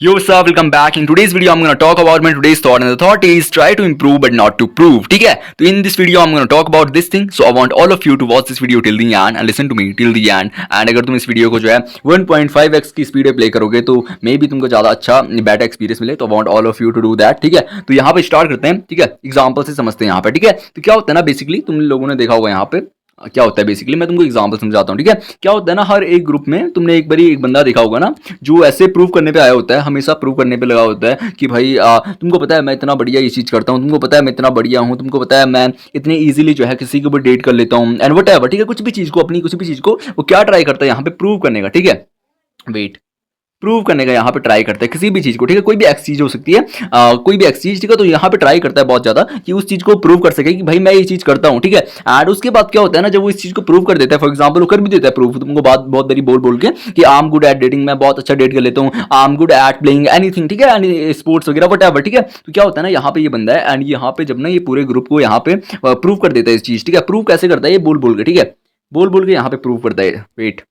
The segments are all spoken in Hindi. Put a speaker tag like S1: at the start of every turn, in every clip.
S1: Yo, what's up? Welcome back. In today's video, I'm gonna talk about my today's thought, and the thought is try to improve but not to prove. ठीक है? तो in this video, I'm gonna talk about this thing. So I want all of you to watch this video till the end and listen to me till the end. And अगर तुम इस वीडियो को जो है 1.5x की स्पीड पे प्ले करोगे तो मे बी तुमको ज़्यादा अच्छा बेटर एक्सपीरियंस मिले. तो I want all of you to do that. ठीक है? तो यहाँ पे स्टार्ट करते हैं. ठीक है? एग्जाम्पल से समझते हैं यहाँ पे. ठीक है? तो क्या होता है ना, बेसिकली तुम लोगों ने देखा होगा यहाँ पे क्या होता है. बेसिकली मैं तुमको एग्जांपल समझाता हूँ. ठीक है? क्या होता है ना, हर एक ग्रुप में तुमने एक बारी एक बंदा देखा होगा ना, जो ऐसे प्रूव करने पे आया होता है, हमेशा प्रूव करने पे लगा होता है कि भाई तुमको पता है मैं इतना बढ़िया ये चीज़ करता हूँ, तुमको पता है मैं इतना बढ़िया हूँ, तुमको पता है मैं इतने ईजिली जो है किसी को भी डेट कर लेता हूँ एंड वट एवर. ठीक है? कुछ भी चीज़ को, अपनी कुछ भी चीज़ को वो क्या ट्राई करता है यहाँ पे प्रूव करने का. ठीक है? वेट, प्रूव करने का यहाँ पे ट्राई करता है किसी भी चीज़ को. ठीक है? कोई भी एक्स चीज़ हो सकती है, कोई भी एक्स चीज़. ठीक है? तो यहाँ पे ट्राई करता है बहुत ज़्यादा कि उस चीज़ को प्रूव कर सके कि भाई मैं ये चीज़ करता हूँ. ठीक है? एंड उसके बाद क्या होता है ना, जब वो इस चीज़ को प्रूव कर देता है, फॉर एग्जाम्पल वो कर भी देता है प्रूव तुमको बात बहुत बड़ी बोल के कि I am good at dating, मैं बहुत अच्छा डेट कर लेता हूँ, I am good at playing anything. ठीक है? स्पोर्ट्स वगैरह वट एवर. ठीक है? तो क्या होता है ना, यहाँ पे ये बंदा है एंड यहाँ पे जब ना ये पूरे ग्रुप को यहाँ पे प्रूव कर देता है इस चीज़. ठीक है? प्रूव कैसे करता है, ये बोल के. ठीक है? बोल के यहाँ पे प्रूव करता है. वेट,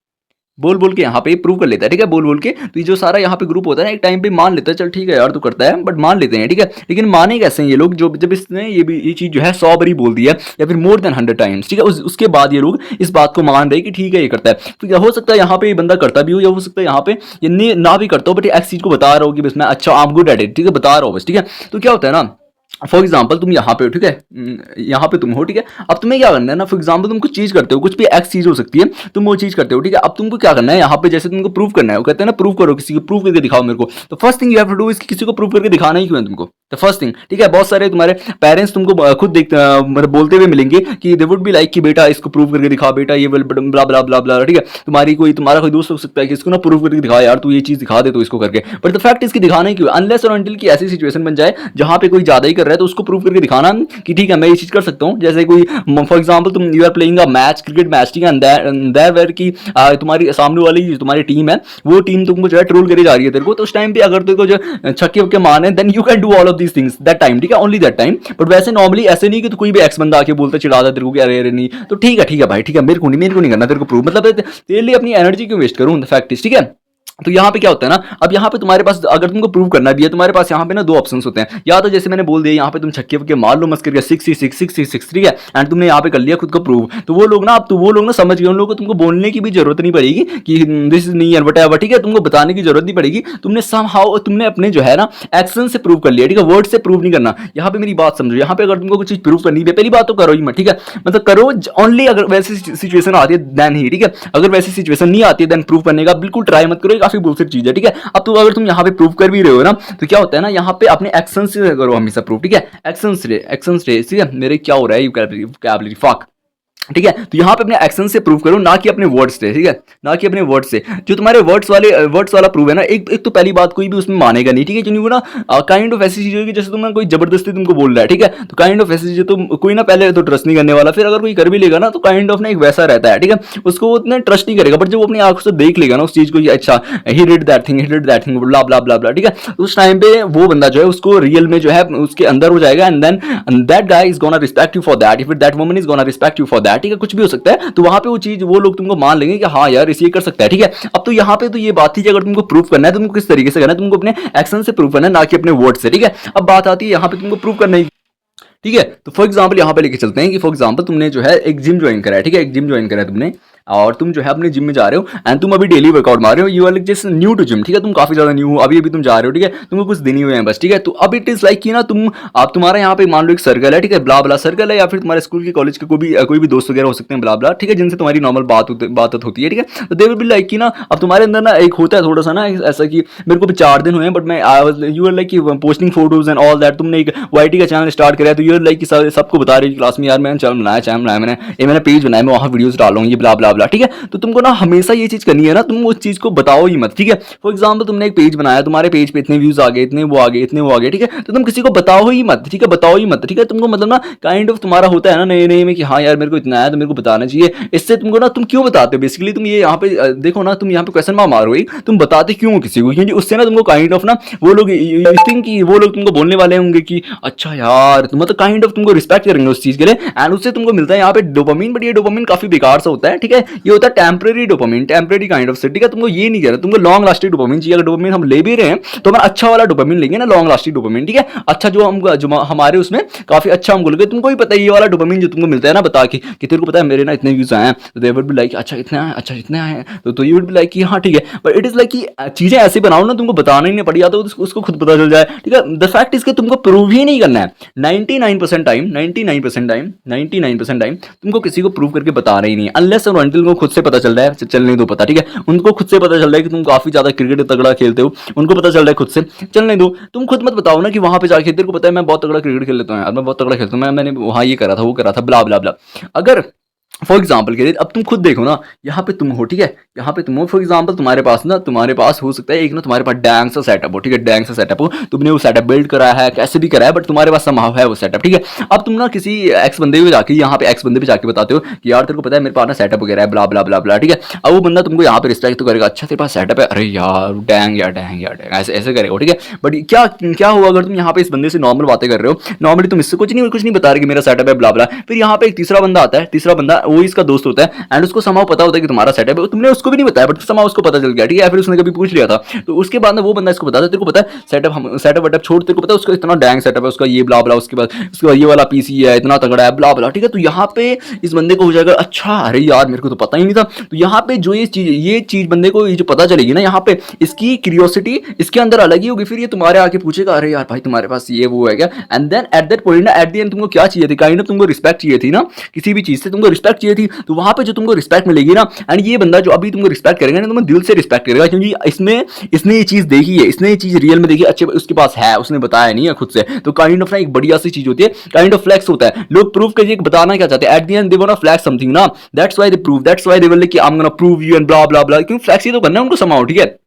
S1: बोल के यहाँ पे प्रूव कर लेता है. ठीक है? बोल के. तो ये जो सारा यहाँ पे ग्रुप होता है ना, एक टाइम पे मान लेता है, चल ठीक है यार तू करता है, बट मान लेते हैं. ठीक है? लेकिन माने कैसे हैं ये लोग, जो जब इसने ये चीज़ जो है 100 बारी बोल दी है या फिर मोर देन 100 टाइम्स. ठीक है? उसके बाद ये लोग इस बात को मान रहे कि ठीक है ये करता है. तो क्या हो सकता है यहाँ पे ये बंदा करता भी हो, या हो सकता है यहाँ पे ये ना भी करता हो, बट एक चीज़ को बता रहा हो कि बस मैं अच्छा I am good at it. ठीक है? बता रहा हो बस. ठीक है? तो क्या होता है ना, फॉर एग्जाम्पल तुम यहाँ पे हो. ठीक है? यहाँ पे तुम हो. ठीक है? अब तुम्हें क्या करना है ना, फॉर एग्जाम्पल तुम कुछ चीज़ करते हो, कुछ भी एक्स चीज़ हो सकती है, तुम वो चीज़ करते हो. ठीक है? अब तुमको क्या करना है यहाँ पे, जैसे तुमको प्रूव करना है, वो कहते हैं ना प्रूव करो, किसी को प्रूव करके दिखाओ मेरे को. तो first thing you have to do, इसकी किसी को प्रूव करके दिखाना ही क्यों है तुमको. The first thing. ठीक है? बहुत सारे तुम्हारे पेरेंट्स तुमको खुद देख मतलब बोलते हुए मिलेंगे कि दे वुड बी लाइक कि बेटा इसको प्रूव करके दिखा, बेटा ये ब्ला ब्ला ब्ला ब्ला. ठीक है? तुम्हारा कोई दोस्त हो सकता है कि इसको ना प्रूव करके दिखा यार, तू ये चीज़ दिखा दे तो इसको करके. बट द फैक्ट इसकी दिखाना ही क्यों, अनलेस और अनटिल की ऐसी सिचुएशन बन जाए जहाँ पे कोई ज़्यादा ही कर रहा है, तो उसको प्रूव करके दिखाना कि ठीक है मैं ये चीज़ कर सकता हूँ. जैसे कोई फॉर एग्जाम्पल तुम you are playing a match, cricket match. ठीक है? देयर वेयर की तुम्हारी सामने वाली तुम्हारी टीम है, वो टीम तुमको जो है ट्रोल करी जा रही है तेरे को. तो उस टाइम पे अगर तेरे को जो छक्के वक्के मारने, then you can do all of these things that time. ठीक है? Only that time. बट वैसे नॉर्मली ऐसे नहीं कि तो कोई भी एक्स बंदा आके बोलता चिढ़ाता तेरे को कि अरे नहीं, तो ठीक है भाई, ठीक है मेरे को नहीं करना तेरे को प्रूव, मतलब तेरे लिए अपनी एनर्जी क्यों वेस्ट करूँ. The fact is. ठीक है? तो यहाँ पे क्या होता है ना, अब यहाँ पे तुम्हारे पास अगर तुमको प्रूव करना भी है, तुम्हारे पास यहाँ पे ना दो ऑप्शंस होते हैं. या तो जैसे मैंने बोल दिया यहाँ पे तुम छक्के वक्के मार लो मस्त करके 666. ठीक है? एंड तुमने यहाँ पे कर लिया खुद को प्रूव. तो वो लोग ना, अब तो वो लोग ना समझ गए, उन लोगों को तुमको बोलने की भी जरूरत नहीं पड़ेगी कि दिस इज नहीं वट एवर. ठीक है? तुमको बताने की जरूरत नहीं पड़ेगी. तुमने अपने जो है ना एक्शन से प्रूव कर लिया. ठीक है? वर्ड से प्रूव नहीं करना. यहाँ पे मेरी बात समझो, यहाँ पे अगर तुमको कुछ चीज प्रूव करनी है, पहली बात तो करो ही मत. ठीक है? मतलब करो ओनली अगर वैसी सिचुएशन आती है देन ही. ठीक है? अगर वैसी सिचुएशन नहीं आती है देन प्रूव करने का बिल्कुल ट्राई मत करो, ये काफी बुलशिट चीज है. ठीक है? अब तो अगर तुम यहाँ पे प्रूव कर भी रहे हो ना, तो क्या होता है ना, यहाँ पे अपने एक्शन से करो हमेशा प्रूव. ठीक है? एक्शन से. ठीक है? मेरे क्या हो रहा है वोकैबुलरी फक. ठीक है? तो यहाँ पे अपने एक्शन से प्रूव करो, ना कि अपने वर्ड्स से. ठीक है? ना कि अपने वर्ड्स से. जो तुम्हारे वर्ड्स वाला प्रूव है ना, एक तो पहली बात कोई भी उसमें मानेगा नहीं. ठीक है? क्योंकि वो ना काइंड ऑफ ऐसी चीज होगी जैसे तुम कोई जबरदस्ती तुमको बोल रहा है. ठीक है? तो काइंड ऑफ ऐसी चीज तो कोई ना पहले तो ट्रस्ट नहीं करने वाला, फिर अगर कोई कर भी लेगा ना तो काइंड ऑफ ना एक वैसा रहता है. ठीक है? उसको उतना ट्रस्ट नहीं करेगा. बट जब वो अपनी आंखों से देख लेगा ना उस चीज को, अच्छा he did that thing blah blah blah ब्ला. ठीक है? उस टाइम पे वो बंदा जो है उसको रियल में जो है उसके अंदर हो जाएगा, and then that guy is gonna respect you for that, if that woman is gonna respect you for that. ठीक है? कुछ भी हो सकता है. तो वहां पे वो चीज वो लोग तुमको मान लेंगे कि हाँ यार इसे कर सकता है. ठीक है? अब तो यहाँ पे तो ये बात थी कि अगर तुमको प्रूव करना है, तुमको किस तरीके से करना है, तुमको अपने एक्शन से प्रूव करना है, ना कि अपने वर्ड से. ठीक है? अब बात आती है यहाँ पे तुमको प्रूव करने की. ठीक है? तो फॉर एग्जाम्पल यहाँ पे लेके चलते हैं कि फॉर एग्जाम्पल तुमने जो है एक जिम ज्वाइन करा है. ठीक है? एक जिम ज्वाइन करा है तुमने, और तुम जो है अपने जिम में जा रहे हो एंड तुम अभी डेली वर्कआउट मार रहे हो. You are like just new to gym. ठीक है? तुम काफी ज्यादा न्यू हो, अभी तुम जा रहे हो. ठीक है? तुमको कुछ दिन ही हुए हैं बस. ठीक है? तो अब इट इज लाइक कि ना आप तुम्हारा यहाँ पे मान लो एक सर्कल है. ठीक है? ब्ला ब्ला सर्कल है, या फिर तुम्हारे स्कूल के कॉलेज के कोई भी दोस्त वगैरह हो सकते हैं, ब्ला ब्ला. ठीक है? जिनसे तुम्हारी नॉर्मल बात होती है. ठीक है? तो दे विल बी लाइक कि ना अब तुम्हारे अंदर ना एक होता है थोड़ा सा ना ऐसा कि मेरे को भी 4 दिन हुए हैं, बट मैं you are like posting photos and all that. तुमने एक वाईटी का चैनल स्टार्ट किया, तो यू आर लाइक सबको बता रही क्लास में यार मैंने चैनल बनाया मैंने पेज बनाया, मैं वहाँ वीडियोस डालूंगा, ये ब्ला ब्ला ब्ला. ठीक है? तो तुमको ना हमेशा ये चीज करनी है ना, तुम उस चीज को बताओ ही मत. ठीक है? फॉर एग्जांपल तुमने एक पेज बनाया, तुम्हारे पेज पे इतने व्यूज आ गए, इतने वो आ गए. ठीक है? तो तुम किसी को बताओ ही मत. ठीक है? बताओ ही मत. ठीक है? तुमको मतलब ना काइंड ऑफ तुम्हारा होता है ना नए में कि हाँ यार मेरे को इतना है तो मेरे को बताना चाहिए. इससे तुमको ना तुम क्यों बताते हो, बेसिकली तुम ये यहाँ पे देखो ना, तुम यहाँ पे क्वेश्चन मारो एक, तुम बताते क्यों किसी को, क्योंकि उससे ना तुमको काइंड ऑफ ना वो लोग थिंक कि वो लोग तुमको बोलने वाले होंगे कि अच्छा यार, मतलब काइंड ऑफ तुमको रिस्पेक्ट करेंगे उस चीज के लिए, एंड उससे तुमको मिलता है यहाँ पे डोपामिन। बट ये डोपामिन काफी बेकार सा होता है, ठीक है, ये होता है temporary dopamine, temporary kind of से, ठीक है। तुमको ये नहीं कह रहा, तुमको लॉन्ग लास्टिंग डोपामिन चाहिए। अगर डोपामिन हम ले भी रहे हैं तो हम अच्छा वाला डोपामिन लेंगे ना, लॉन्ग लास्टिंग डोपामिन, ठीक है, अच्छा जो हम जो हमारे उसमें काफी अच्छा हमको लगे। तुमको भी पता है ये वाला डोपामिन जो तुमको मिलता है ना बता के कि तेरे को पता है मेरे ना इतने व्यूज आए हैं, तो दे वुड बी लाइक अच्छा इतने आए, अच्छा इतने आए हैं, तो यू वुड बी लाइक कि हाँ ठीक है। बट इट इज लाइक कि चीजें ऐसे बनाओ ना तुमको बताना ही नहीं पड़, या तो उसको खुद पता चल जाए, ठीक है। द फैक्ट इसके तुमको प्रूव ही नहीं करना है। 99% टाइम 99% टाइम तुमको किसी को प्रूव करके बताना ही नहीं है, अनलेस और अनटिल उनको खुद से पता चल रहा है, चलने दो पता, ठीक है। उनको खुद से पता चल रहा है कि तुम काफी ज्यादा क्रिकेट तगड़ा खेलते हो, उनको पता चल रहा है खुद से, चलने दो। तुम खुद मत बताओ ना कि वहां पे जाके तेरे को पता है मैं बहुत तगड़ा क्रिकेट खेल लेता हूँ यार, मैं बहुत तगड़ा खेलता हूँ, मैंने वहां ये करा था वो करा था, ब्ला ब्ला ब्ला। अगर फॉर एग्जाम्पल के लिए अब तुम खुद देखो ना, यहाँ पे तुम हो, ठीक है, यहाँ पे तुम हो, फॉर एग्जाम्पल तुम्हारे पास हो सकता है एक ना तुम्हारे पास डैंग सा सेटअप हो, ठीक है, डैंग सा सेटअप हो, तुमने वो सेटअप बिल्ड करा है, कैसे भी करा है, बट तुम्हारे पास संभव है वो सेटअप, ठीक है। अब तुम ना किसी एक्स बंदे पे जाके, यहाँ पे एक्स बंदे पे जाके बताते हो कि यार तेरे को पता है मेरे पास ना सेटअप वगैरह है, ब्ला ब्ला ब्ला ब्ला, ठीक है। अब वो बंदा तुमको यहाँ पे रिस्पेक्ट तो करेगा, अच्छा तेरे पास सेटअप है, अरे यार डैंग यार डैंग यार डैंग, ऐसे ऐसे करेगा, ठीक है। बट क्या क्या हुआ अगर तुम यहाँ पे इस बंदे से नॉर्मल बातें कर रहे हो, नॉर्मली तुम इससे कुछ नहीं बता रहे कि मेरा सेटअप है, ब्ला ब्ला, फिर यहाँ पे एक तीसरा बंदा आता है, तीसरा बंदा वो इसका दोस्त होता है, एंड उसको समाव पता होता है कि तुम्हारा सेटअप है, तुमने उसको भी नहीं बताया, बट समाव उसको पता चल गया, ठीक है। फिर उसने कभी पूछ लिया था, तो उसके बाद वो बंदा इसको बताता है, तेरे को पता है सेटअप वेटअप छोड़, तेरे को पता है उसका इतना डैंग सेटअप है, उसका ये ब्ला ब्ला, उसके बाद उसका ये वाला पीसी है, इतना तगड़ा है, ब्ला ब्ला, ठीक है। तो यहाँ पे इस बंदे को हो जाएगा अच्छा, अरे यार मेरे को तो पता ही नहीं था। तो यहाँ पे जो ये चीज बंदे को ये जो पता चलेगी ना, यहाँ पे इसकी क्यूरियोसिटी इसके अंदर अलग ही होगी, फिर ये तुम्हारे आके पूछेगा अरे यार भाई तुम्हारे पास ये वो है क्या, and then at that point ना, एट द एंड तुमको क्या चाहिए थी, काइंड ऑफ तुमको रिस्पेक्ट चाहिए थी ना, किसी भी चीज से तुमको रिस्पेक्ट चाहिए थी, तो वहां पे जो तुमको रिस्पेक्ट मिलेगी ना, एंड ये बंदा जो अभी तुमको रिस्पेक्ट करेगा ना, तुम्हें दिल से रिस्पेक्ट करेगा, क्योंकि इसने ये चीज देखी है, इसने ये चीज रियल में देखी है, अच्छे उसके पास है, उसने बताया नहीं है खुद से, तो काइंड ऑफ ना एक बढ़िया सी चीज होती है, काइंड ऑफ फ्लैक्स होता है। लोग प्रूव करिए बताना क्या चाहते हैं, at the end they want to flex something ना, that's why they prove, that's why they will like I am gonna prove you and blah blah blah, क्योंकि फ्लैक्स ही तो करना है उनको समाओ, ठीक है।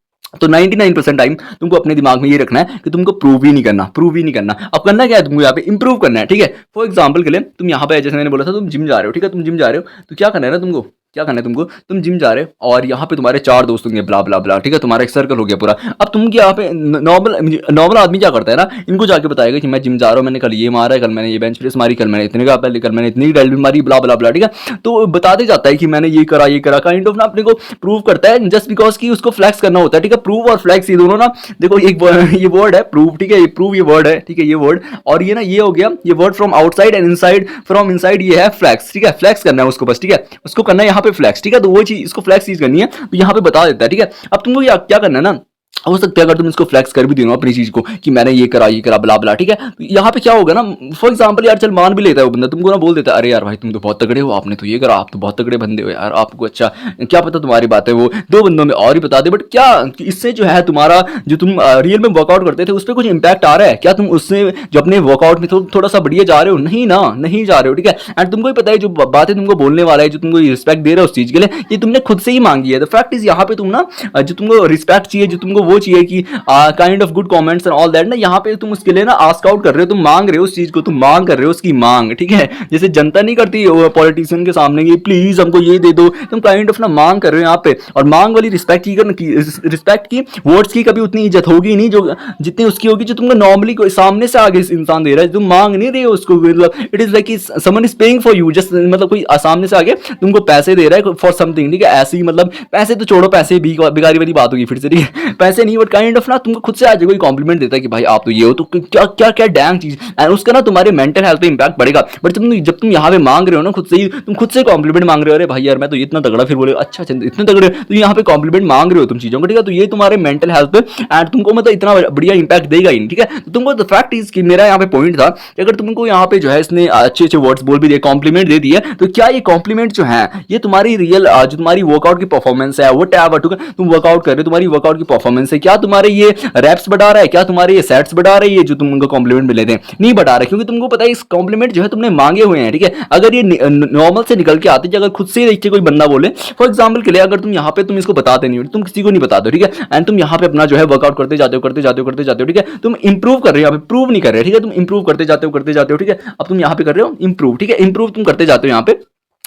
S1: तो 99% टाइम तुमको अपने दिमाग में ये रखना है कि तुमको प्रूव ही नहीं करना, प्रूव ही नहीं करना। अब करना क्या है, तुमको यहाँ पे इंप्रूव करना है, ठीक है। फॉर एग्जांपल के लिए तुम यहाँ पे जैसे मैंने बोला था तुम जिम जा रहे हो, ठीक है, तुम जिम जा रहे हो, तो क्या करना है ना तुमको, क्या करना है तुमको, तुम जिम जा रहे हो और यहाँ पे तुम्हारे 4 दोस्त होंगे, ब्ला ब्ला ब्ला, ठीक है, तुम्हारा एक सर्कल हो गया पूरा। अब तुम यहाँ पे नॉर्मल आदमी क्या करता है ना, इनको जाके बताएगा कि मैं जिम जा रहा हूँ, मैंने कल ये मारा है, कल मैंने ये बेंच प्रेस मारी, कल मैंने इतने का पहले, कल मैंने इतनी डेडलिफ्ट मारी, ब्ला ब्ला ब्ला, ठीक है। तो बताते जाता है कि मैंने ये करा, काइंड ऑफ ना अपने को प्रूव करता है, जस्ट बिकॉज की उसको फ्लैक्स करना होता है, ठीक है। प्रूव और फ्लैक्स ये दोनों ना, देखो ये वर्ड है प्रूव, ठीक है, ये प्रूव ये वर्ड है, ठीक है, ये वर्ड, और ये ना ये हो गया ये word from outside and inside, from inside ये है फ्लैक्स, ठीक है, फ्लैक्स करना है उसको बस, ठीक है, उसको करना है यहाँ पे फ्लैक्स, ठीक है। तो वो चीज इसको फ्लैक्स चीज करनी है, तो यहाँ पे बता देता है, ठीक है। अब तुमको क्या करना है ना, हो सकता है अगर तुम इसको फ्लैक्स कर भी देना अपनी चीज को कि मैंने ये करा ब्ला ब्ला, ठीक है, तो यहाँ पे क्या होगा ना, फॉर एग्जांपल यार चल मान भी लेता है वो बंदा, तुमको ना बोल देता है अरे यार भाई तुम तो बहुत तगड़े हो, आपने तो ये करा, आप तो बहुत तगड़े बंदे हो यार, आपको अच्छा क्या पता तुम्हारी बात है वो 2 बंदों में और ही बता दे, बट क्या इससे जो है तुम्हारा जो तुम रियल में वर्कआउट करते थे उस पर कुछ इंपैक्ट आ रहा है क्या, तुम उससे जो अपने वर्कआउट में थोड़ा सा बढ़िया जा रहे हो, नहीं ना, नहीं जा रहे हो, ठीक है। एंड तुमको भी पता है जो बातें तुमको बोलने वाला है, जो तुमको रिस्पेक्ट दे रहा है उस चीज के लिए, ये तुमने खुद से ही मांगी है। द फैक्ट इज यहाँ पे तुम ना जो तुमको रिस्पेक्ट चाहिए, जो तुमको वो चाहिए कि kind of good comments and all that ना, यहाँ पे तुम उसके लिए ना आस्क आउट कर रहे हो, तुम मांग रहे हो उस चीज को, तुम मांग कर रहे हो उसकी मांग, ठीक है। जैसे जनता नहीं करती पॉलिटिशियन के सामने कि प्लीज हमको ये दे दो, तुम काइंड ऑफ ना मांग कर रहे हो यहाँ पे, और मांग वाली रिस्पेक्ट की वर्ड्स की कभी उतनी इज्जत होगी नहीं जो जितनी उसकी होगी जो तुमको नॉर्मली कोई सामने से आगे इंसान दे रहा है, तुम मांग नहीं रहे हो उसको, मतलब it is like someone is paying for you, just मतलब कोई सामने से आगे तुमको पैसे दे रहा है फॉर समथिंग, ठीक है। ऐसे ही मतलब पैसे तो छोड़ो, पैसे बिगारी वाली बात होगी फिर से, ठीक है, पैसे नहीं, बट काइंड ऑफ ना तुमको खुद से आज कोई कॉम्प्लीमेंट देता है कि भाई आप तो ये हो, तो क्या क्या क्या डैंग चीज, एंड उसका ना तुम्हारे मेंटल हेल्थ पे इंपैक्ट पड़ेगा। बट जब तुम यहाँ पे मांग रहे हो ना खुद से ही, तुम खुद से कॉम्प्लीमेंट मांग रहे हो, अरे भाई यार मैं तो इतना तगड़ा, फिर बोले अच्छा इतने तगड़े, तो यहाँ पे कॉम्प्लीमेंट मांग रहे हो तुम चीजों को, ठीक है। तो ये तुम्हारे मेंटल हेल्थ पे एंड तुमको मतलब इतना बढ़िया इंपैक्ट देगा ही, ठीक है। तो तुमको द फैक्ट इज कि मेरा यहाँ पे पॉइंट था कि अगर तुमको यहाँ पे जो है इसने अच्छे अच्छे वर्ड्स बोल भी दिए, कॉम्प्लीमेंट दे दिए, तो क्या ये कॉम्प्लीमेंट जो है ये तुम्हारी रियल जो तुम्हारी वर्कआउट की परफॉर्मेंस है वो टैब, तुम वर्कआउट कर रहे हो, तुम्हारी वर्कआउट की परफॉर्मेंस है, क्या तुम्हारे ये रैप्स बढ़ा रहा है, क्या तुम्हारे ये सेट्स बढ़ा रही है जो तुम उनको कॉम्प्लीमेंट मिले थे, नहीं बढ़ा रहा, क्योंकि तुमको पता है इस कॉम्प्लीमेंट जो है तुमने मांगे हुए हैं, ठीक है। अगर ये नॉर्मल से निकल के आते, अगर खुद से देखिए कोई बंदा बोले, फॉर एग्जांपल के लिए अगर तुम यहाँ पे तुम इसको बताते नहीं हो, तुम किसी को नहीं बताते हो, ठीक है, एंड तुम यहाँ पे अपना जो है वर्कआउट करते जाते हो, ठीक है, तुम इंप्रूव कर रहे हो, यहाँ पे प्रूव नहीं कर रहे, ठीक है, तुम इंप्रूव करते जाते हो, ठीक है। अब तुम यहाँ पे कर रहे हो इंप्रूव, ठीक है, इंप्रूव तुम करते जाते हो यहाँ पे,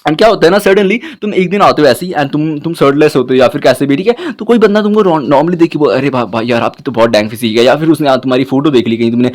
S1: एंड क्या होता है ना, सडनली तुम एक दिन आते हो ऐसे ही एंड तुम शर्टलेस होते हो या फिर कैसे भी, ठीक है, तो कोई बंदा तुमको नॉर्मली देख के बोल, अरे भाई यार आपकी तो बहुत डैंग फिजिक है, या फिर उसने तुम्हारी फोटो देख ली कहीं, तुमने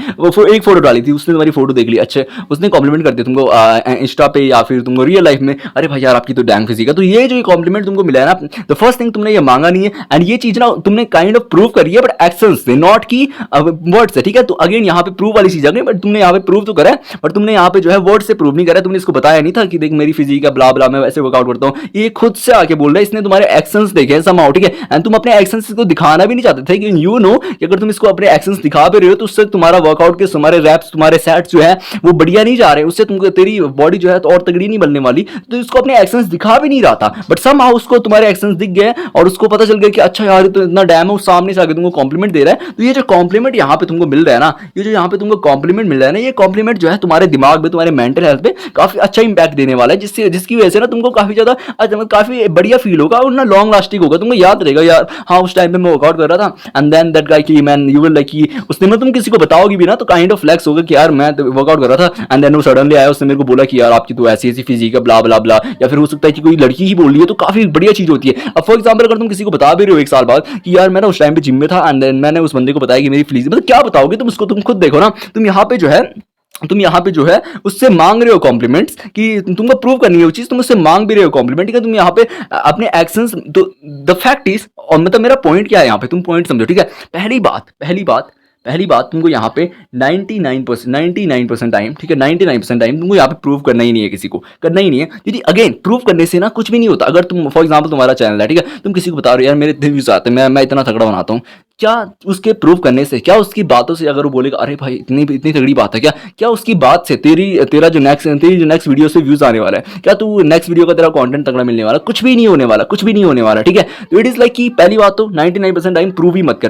S1: एक फोटो डाली थी, उसने तुम्हारी फोटो देख ली, अच्छे उसने कॉम्प्लीमेंट कर दिया तुमको इंस्टा पे या फिर तुमको रियल लाइफ में, अरे भाई यार आपकी तो डैंग फिजिक है। तो ये जो कॉम्प्लीमेंट तुमको मिला है ना, द फर्स्ट थिंग तुमने ये मांगा नहीं है एंड ये चीज ना तुमने काइंड ऑफ प्रूव करी है, बट एक्शन से, नॉट की वर्ड से, ठीक है। तो अगेन यहाँ पे प्रूव वाली चीज आ गई, बट तुमने यहाँ पे प्रूव तो करा है, बट तुमने यहाँ पे जो है वर्ड से प्रूव नहीं करा, तुमने इसको बताया नहीं था कि देख मेरी फिजिक है ब्ला ब्ला, मैं वैसे वर्कआउट करता हूँ, ये खुद से आके बोल रहा है, इसने तुम्हारे एक्शंस देखे हैं समाउ, ठीक है, एंड तुम अपने एक्शंस को दिखाना भी नहीं चाहते थे कि यू नो कि अगर तुम इसको अपने एक्शंस दिखा भी रहे हो तो उससे तुम्हारा वर्कआउट के तुम्हारे रैप्स तुम्हारे सेट्स जो है वो बढ़िया नहीं जा रहे, उससे तुमको तेरी बॉडी जो है तो और तगड़ी नहीं बनने वाली, तो इसको अपने एक्शंस दिखा भी नहीं रहा था, बट समहाउ उसको तुम्हारे एक्शंस दिख गए और उसको पता चल गया कि अच्छा यार तो इतना डैम है, उस सामने से आके तुमको कॉम्प्लीमेंट दे रहा है। तो ये जो कॉम्प्लीमेंट यहाँ पे तुमको मिल रहा है ना, ये जो यहाँ पे तुमको कॉम्प्लीमेंट मिल रहा है ना, ये कॉम्प्लीमेंट जो है तुम्हारे दिमाग में, तुम्हारे मेंटल हेल्थ पे काफी अच्छा इंपैक्ट देने वाला है, जिससे जिसकी वजह से ना तुमको काफी ज्यादा काफी बढ़िया फील होगा और ना लॉन्ग लास्टिंग होगा, तुमको याद रहेगा यार हाँ उस टाइम पे मैं वर्कआउट कर रहा था एंड देन दैट गाय की मैन यू विल लाइक कि उसने में तुम किसी को बताओगी भी ना तो काइंड ऑफ फ्लेक्स होगा कि यार मैं वर्कआउट कर रहा था एंड देन वो सडनली आया, उसने मेरे को बोला कि यार आपकी तो ऐसी ऐसी फिजिक है ब्ला ब्ला ब्ला, या फिर हो सकता है कि कोई लड़की ही बोल रही है, तो काफी बढ़िया चीज होती है। अब फॉर एग्जाम्पल अगर तुम किसी को बता भी रहे हो एक साल बाद कि यार मैं ना उस टाइम पे जिम में था एंड देन मैंने उस बंदे को बताया कि मेरी फिजिक, मतलब क्या बताओगे तुम उसको, तुम खुद देखो ना, तुम यहाँ पे जो है उससे मांग रहे हो कॉम्प्लीमेंट्स कि तुमको प्रूव करनी है वो चीज, तुम उससे मांग भी रहे हो कॉम्प्लीमेंट, ठीक है, तुम यहाँ पे अपने एक्शंस, तो द फैक्ट इज, और मतलब मेरा पॉइंट क्या है यहाँ पे, तुम पॉइंट समझो, ठीक है। पहली बात तुमको यहाँ पे 99% टाइम, ठीक है, 99% टाइम तुमको यहाँ पे प्रूव करना ही नहीं है, किसी को करना ही नहीं है, क्योंकि अगेन प्रूव करने से ना कुछ भी नहीं होता। अगर तुम फॉर एग्जाम्पल तुम्हारा चैनल है, ठीक है, तुम किसी को बता रहे हो यार मेरे इतने व्यूज आते हैं, मैं इतना तगड़ा बनाता हूँ, क्या उसके प्रूव करने से, क्या उसकी बातों से अगर वो बोलेगा अरे भाई इतनी इतनी तगड़ी बात है, क्या क्या उसकी बात से तेरी जो नेक्स्ट वीडियो से व्यूज आने वाला है, क्या तू नेक्स्ट वीडियो का तेरा कंटेंट तगड़ा मिलने वाला, कुछ भी नहीं होने वाला, कुछ भी नहीं होने वाला, ठीक है। तो इट इज लाइक कि पहली बात तो 99% टाइम प्रूव ही मत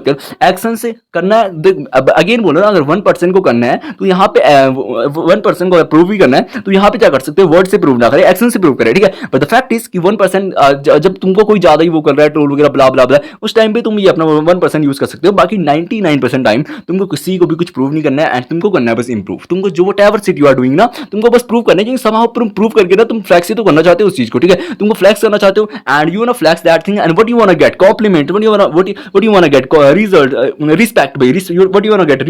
S1: कर, एक्शन से करना है। अगेन बोलो ना, अगर 1% को करना है तो यहाँ पे 1% को प्रूव ही करना है, तो यहाँ पे क्या कर सकते हो, वर्ड से प्रूव ना करे, एक्शन से प्रूव करे, ठीक है। बट द फैक्ट इज कि 1% जब तुमको कोई ज्यादा ही वो कर रहा है, ट्रोल वगैरह ब्ला ब्ला ब्ला, उस टाइम पे तुम ये अपना 1% यूज कर सकते हो, बाकी 99% टाइम तुमको किसी को भी कुछ प्रूव नहीं करना है एंड तुमको करना है बस इंप्रूव। तुमको जो whatever shit you are doing ना, तुमको बस प्रूव करना है, क्योंकि समाउ प्रूव करके ना तुम फ्लैक्स ही तो करना चाहते हो उस चीज को, ठीक है, तुमको फ्लैक्स करना चाहते हो and you know flex that thing and what you want to get compliment, what you want to get result, respect भाई, what you want to get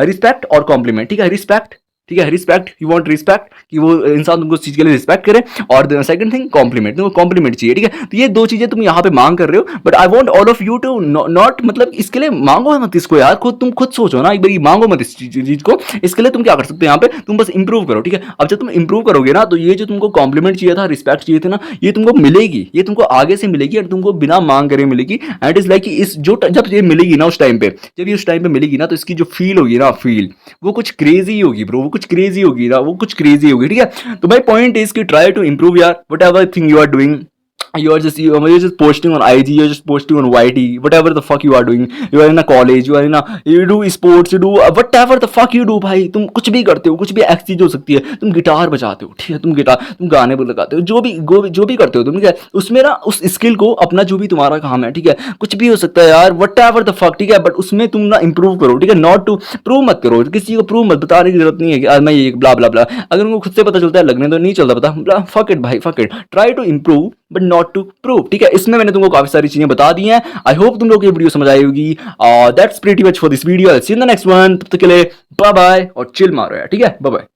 S1: respect और कॉम्प्लीमेंट, ठीक है, रिस्पेक्ट, ठीक है, रिस्पेक्ट, यू वांट रिस्पेक्ट कि वो इंसान तुमको उस चीज के लिए रिस्पेक्ट करे, और सेकंड थिंग कॉम्प्लीमेंट, तुमको कॉम्प्लीमेंट चाहिए, ठीक है। तो ये दो चीजें तुम यहाँ पे मांग कर रहे हो, but I want all of you to not, मतलब इसके लिए मांगो मत इसको यार, तुम खुद सोचो ना एक बार, मांगो मत इस चीज को। इसके लिए तुम क्या कर सकते हो, यहाँ पे तुम बस इंप्रूव करो, ठीक है। अब जब तुम इंप्रूव करोगे ना, तो ये जो तुमको कॉम्प्लीमेंट चाहिए था, रिस्पेक्ट चाहिए थे ना, ये तुमको मिलेगी, ये तुमको आगे से मिलेगी और तुमको बिना मांग करे मिलेगी। एंड इज लाइक इस जो जब ये मिलेगी ना उस टाइम पे, जब ये उस टाइम पे मिलेगी ना, तो इसकी जो फील होगी ना, फील वो कुछ क्रेजी होगी ब्रो, वो कुछ क्रेजी होगी, वो कुछ क्रेजी होगी, ठीक है। तो माय पॉइंट इज कि ट्राई टू इंप्रूव यार, whatever thing you are doing, you're just posting on IG, you're just posting on YT, whatever the fuck you are doing, you are in a college, you do sports, you do whatever the fuck you do भाई, तुम कुछ भी करते हो, कुछ भी एक्स चीज हो सकती है, तुम गिटार बजाते हो, ठीक है, तुम गाने लगाते हो, जो भी करते हो तुम, ठीक है, उसमें ना उस स्किल को अपना जो भी तुम्हारा काम है, ठीक है, कुछ भी हो सकता है यार, whatever the fuck, ठीक है, बट उसमें तुम ना इंप्रूव करो, ठीक है, नॉट टू प्रूव मत करो, किसी को प्रूव मत, बताने की जरूरत नहीं है कि आज मैं ये ब्ला ब्ला ब्ला, अगर उनको खुद से पता चलता है, लगने तो नहीं चलता पता, फक इट भाई, fuck it, try to improve but not to prove, ठीक है। इसमें मैंने तुमको काफी सारी चीजें बता दी हैं, आई होप तुम लोग ये वीडियो समझ आई होगी। That's pretty much for this video, see you in the next one, तब तक के लिए बाय बाय और चिल मारो यार, ठीक है, बाय बाय।